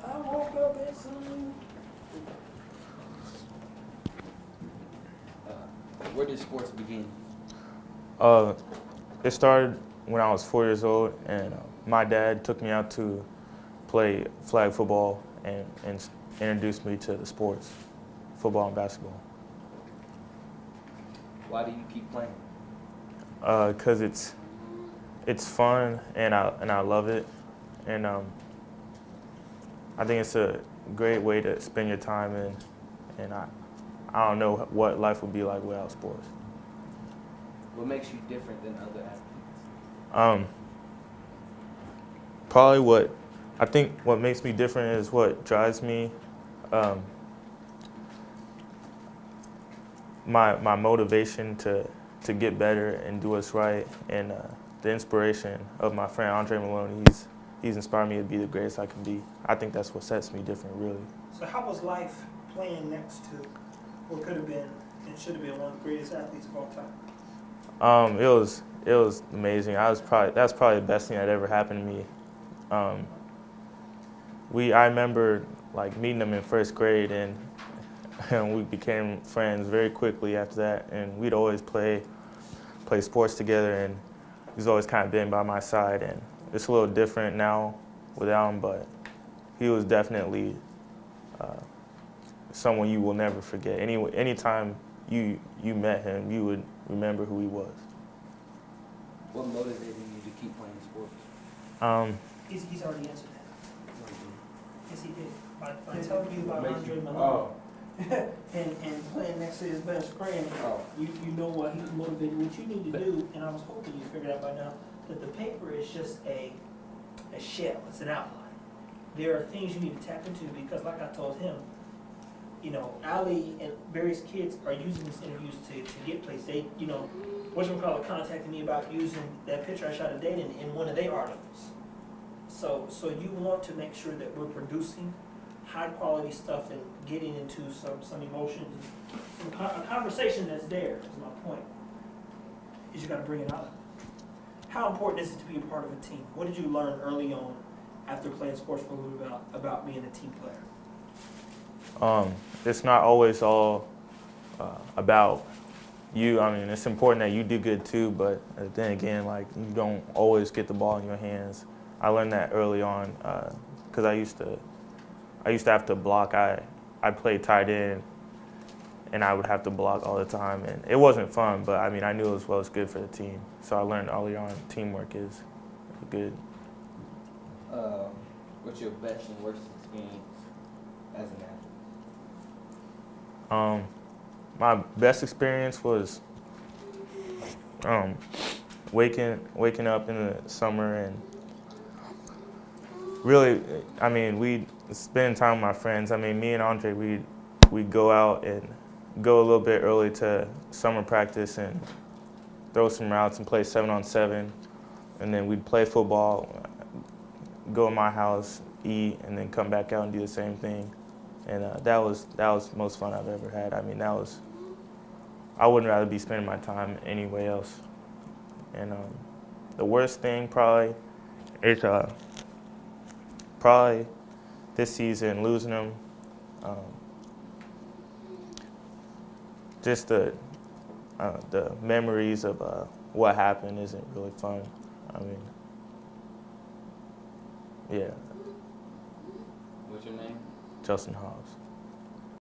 I woke up and some. Where did sports begin? Uh, it started when I was 4 years old, and my dad took me out to play flag football and introduced me to the sports, football and basketball. Why do you keep playing? Cause it's fun and I love it, and I think it's a great way to spend your time, and I don't know what life would be like without sports. What makes you different than other athletes? Probably what makes me different is what drives me. My motivation to get better and do what's right, and the inspiration of my friend Andre Maloney. He's inspired me to be the greatest I can be. I think that's what sets me different, really. So how was life playing next to what could have been and should have been one of the greatest athletes of all time? It was amazing. That's probably the best thing that ever happened to me. I remember like meeting him in first grade, and we became friends very quickly after that. And we'd always play sports together, and he's always kind of been by my side. And it's a little different now without him, but he was definitely someone you will never forget. Anytime you met him, you would remember who he was. What motivated you to keep playing sports? He's already answered that. Yes, he did. By telling you about Andre Malone Oh. and playing next to his best friend, Oh. you know what he was motivated. What you need to do, and I was hoping you figured out by now, that the paper is just a shell. It's an outline. There are things you need to tap into because, like I told him, you know, Ali and various kids are using these interviews to get places. They, you know, whatchamacallit contacted me about using that picture I shot of Dayton in one of their articles. So you want to make sure that we're producing high quality stuff and getting into some emotions, a conversation that's there. Is my point. Is you got to bring it out. How important is it to be a part of a team? What did you learn early on after playing sports for a little bit about being a team player? It's not always all about you. I mean, it's important that you do good too, but then again, like, you don't always get the ball in your hands. I learned that early on because I used to have to block. I played tight end, and I would have to block all the time, and it wasn't fun. But I mean, I knew it was good for the team. So I learned early on teamwork is good. What's your best and worst experience as an athlete? My best experience was waking up in the summer, and really, I mean, we spend time with my friends. I mean, me and Andre, we'd go out and go a little bit early to summer practice and throw some routes and play 7-on-7, and then we'd play football, go to my house, eat, and then come back out and do the same thing. And that was the most fun I've ever had. I mean, I wouldn't rather be spending my time anywhere else. And the worst thing probably is probably this season losing them. Just the memories of what happened isn't really fun. I mean, yeah. What's your name? Justin Hobbs.